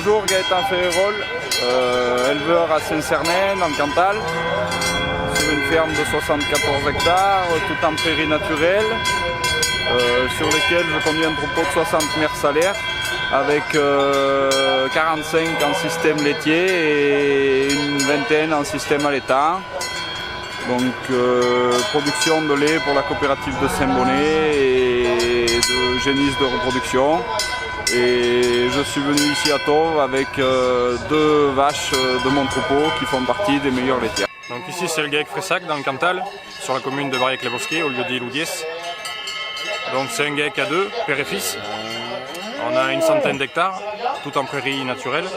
Bonjour, Gaëtan Ferrérol, éleveur à Saint-Cernin, dans le Cantal, sur une ferme de 74 hectares, tout en prairie naturelle, sur lesquelles je conduis un troupeau de 60 mères salaires, avec 45 en système laitier et une vingtaine en système allaitant. Donc production de lait pour la coopérative de Saint-Bonnet et de génisses de reproduction. Et je suis venu ici à Tauves avec deux vaches de mon troupeau qui font partie des meilleures laitières. Donc ici c'est le GAEC Fressac dans le Cantal, sur la commune de Bariec-les-Bosquets, au lieu-dit Loudiès. Donc c'est un GAEC à deux, père et fils. On a une centaine d'hectares, tout en prairie naturelle.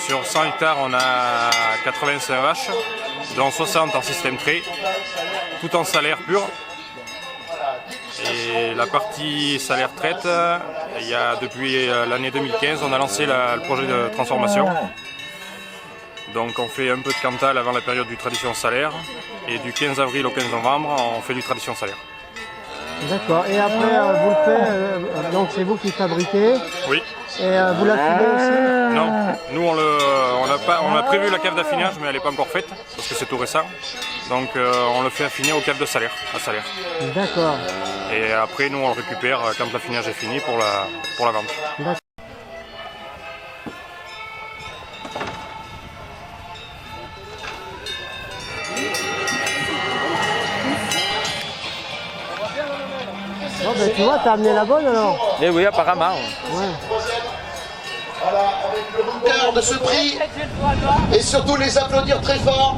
Sur 100 hectares, on a 85 vaches, dont 60 en système trait, tout en salaire pur. Et la partie salaire traite, depuis l'année 2015, on a lancé le projet de transformation. Donc on fait un peu de Cantal avant la période du tradition salaire, et du 15 avril au 15 novembre, on fait du tradition salaire. D'accord. Et après, vous le faites, donc c'est vous qui fabriquez. Oui. Et vous l'affinez aussi? Non, nous on a prévu la cave d'affinage, mais elle n'est pas encore faite, parce que c'est tout récent. Donc on le fait affiner aux caves de salaire, à salaire. D'accord. Et après, nous on le récupère quand l'affinage est fini pour la vente. D'accord. Bon, ben, tu vois, t'as amené la bonne alors? Eh oui, apparemment. Ouais. Voilà, avec le vainqueur de ce prix, et surtout les applaudir très fort.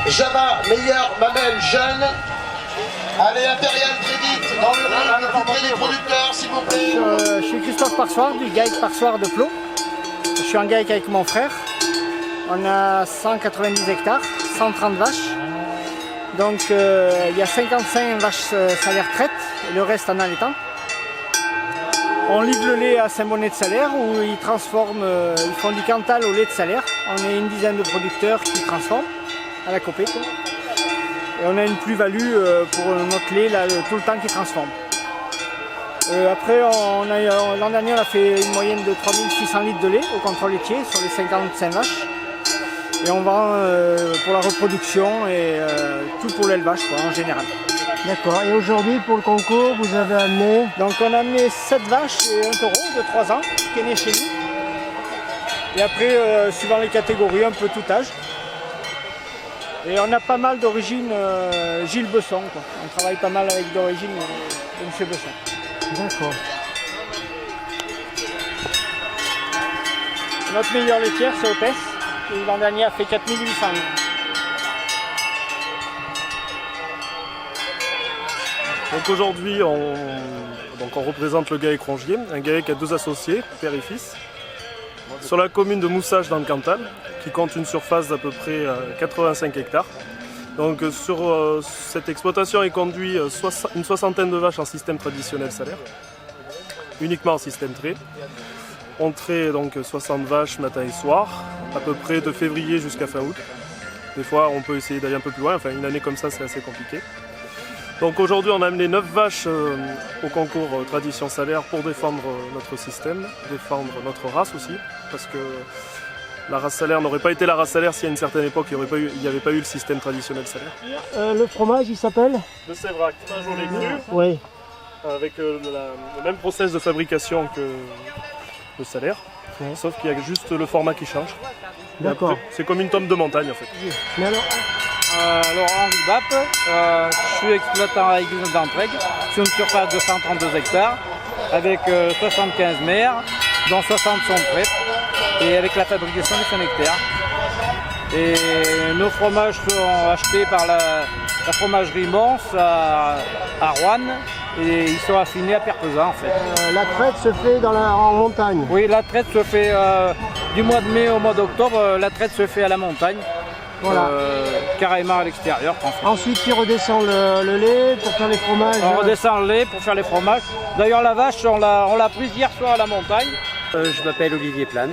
Java, meilleur mamelle jeune. Allez, Impérial, très vite, dans le ring, titrez les producteurs, s'il vous plaît. Je suis Christophe Parsoir, du GAEC Parsoir de Plot. Je suis en GAEC avec mon frère. On a 190 hectares, 130 vaches. Donc il y a 55 vaches salaire traite, et le reste en allaitant. On livre le lait à Saint-Bonnet de Salaire où ils transforment, ils font du Cantal au lait de salaire. On est une dizaine de producteurs qui transforment à la copée. Et on a une plus-value pour notre lait là, tout le temps qui transforme. Après, l'an dernier, on a fait une moyenne de 3600 litres de lait au contrôle laitier sur les 55 vaches. Et on vend pour la reproduction et tout pour l'élevage en général. D'accord. Et aujourd'hui, pour le concours, vous avez amené? Donc on a amené 7 vaches et un taureau de 3 ans qui est né chez nous. Et après, suivant les catégories, un peu tout âge. Et on a pas mal d'origine Gilles Besson, quoi. On travaille pas mal avec d'origine de M. Besson. D'accord. Notre meilleure laitière, c'est Hôtesse, qui l'an dernier a fait 4800 litres. Donc aujourd'hui, on représente le GAEC Rongier, un GAEC à deux associés, père et fils, sur la commune de Moussage dans le Cantal, qui compte une surface d'à peu près 85 hectares. Donc sur cette exploitation est conduit une soixantaine de vaches en système traditionnel salaire, uniquement en système trait. On traite donc 60 vaches matin et soir, à peu près de février jusqu'à fin août. Des fois on peut essayer d'aller un peu plus loin, enfin une année comme ça c'est assez compliqué. Donc aujourd'hui on a amené 9 vaches au concours Tradition Salaire pour défendre notre système, défendre notre race aussi, parce que la race salaire n'aurait pas été la race salaire si à une certaine époque il n'y avait pas eu le système traditionnel salaire. Le fromage il s'appelle? Le Sévrac, un jour les cru, oui. avec le même process de fabrication que le salaire, Ouais. sauf qu'il y a juste le format qui change. D'accord. C'est comme une tome de montagne en fait. Mais alors, Henri Bappe, je suis exploitant à Aiguillon d'Entraigue sur une surface de 132 hectares avec 75 mères, dont 60 sont prêtes et avec la fabrication de 100 hectares. Et nos fromages sont achetés par la fromagerie Mons à Roanne et ils sont affinés à Perpezan en fait. la traite se fait en montagne? Oui, la traite se fait du mois de mai au mois d'octobre, la traite se fait à la montagne. Voilà. Carrément à l'extérieur. Ensuite, tu redescends le lait pour faire les fromages. On redescend le lait pour faire les fromages. D'ailleurs, la vache, on l'a prise hier soir à la montagne. Je m'appelle Olivier Plane.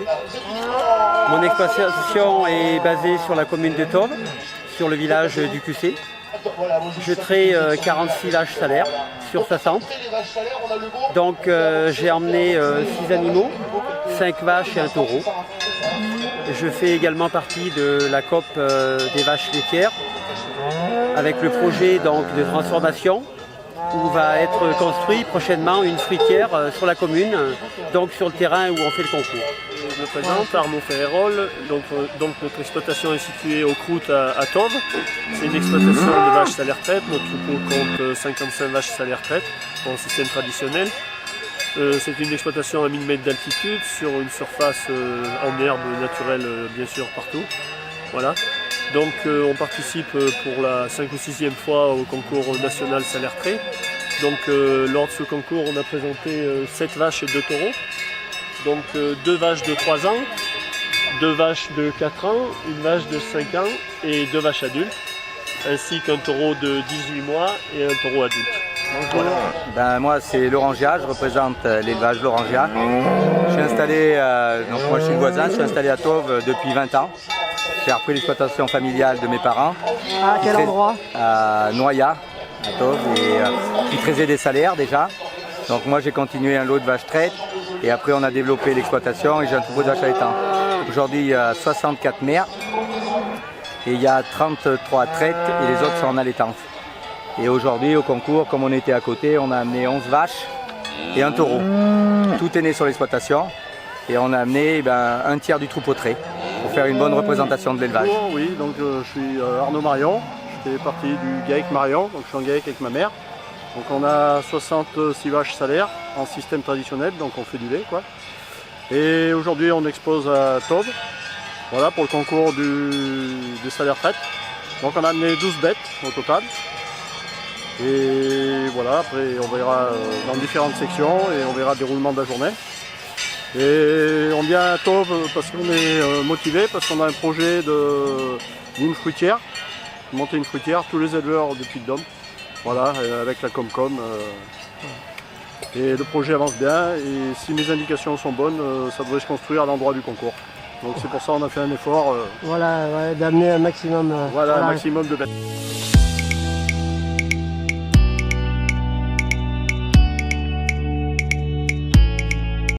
Mon exploitation est basée sur la commune de Tauves, sur le village du QC. Je trais 46 vaches salaires sur 60. Donc j'ai emmené 6 animaux, 5 vaches et un taureau. Je fais également partie de la COP des vaches laitières avec le projet donc, de transformation où va être construit prochainement une fruitière sur la commune, donc sur le terrain où on fait le concours. Je me présente, Arnaud Ferrérol, donc notre exploitation est située au Croûte à Tauve. C'est une exploitation de vaches salaires traite. Notre troupeau compte 55 vaches salaires traite en système traditionnel. C'est une exploitation à 1000 mètres d'altitude sur une surface en herbe naturelle bien sûr partout. Voilà. Donc on participe pour la 5e ou 6e fois au concours national salaire trait. Donc lors de ce concours on a présenté 7 vaches et 2 taureaux. Donc 2 vaches de 3 ans, 2 vaches de 4 ans, une vache de 5 ans et 2 vaches adultes, ainsi qu'un taureau de 18 mois et un taureau adulte. Bonjour, moi c'est Laurengia, je représente l'élevage Laurengia. Je suis installé, donc moi je suis le voisin, je suis installé à Tauve depuis 20 ans. J'ai repris l'exploitation familiale de mes parents. À quel endroit? À Noyat, à Tauve, et qui traisaient des salaires déjà. Donc moi j'ai continué un lot de vaches traites et après on a développé l'exploitation et j'ai un troupeau de vaches allaitants. Aujourd'hui il y a 64 mères et il y a 33 traites et les autres sont en allaitance. Et aujourd'hui au concours, comme on était à côté, on a amené 11 vaches et un taureau. Tout est né sur l'exploitation et on a amené un tiers du troupeau trait pour faire une bonne représentation de l'élevage. Oui, donc je suis Arnaud Marion, je fais partie du GAEC Marion, donc je suis en GAEC avec ma mère. Donc on a 66 vaches salaires en système traditionnel, donc on fait du lait quoi. Et aujourd'hui on expose à Tauve, voilà, pour le concours des salaires traites. Donc on a amené 12 bêtes au total. Et voilà, après on verra dans différentes sections et on verra le déroulement de la journée. Et on vient à Tauve parce qu'on est motivé, parce qu'on a un projet d'une fruitière, monter une fruitière, tous les éleveurs du Puy-de-Dôme. Voilà, avec la Comcom. Et le projet avance bien et si mes indications sont bonnes, ça devrait se construire à l'endroit du concours. Donc c'est pour ça qu'on a fait un effort. Voilà, ouais, d'amener un maximum. Un maximum de bêtes.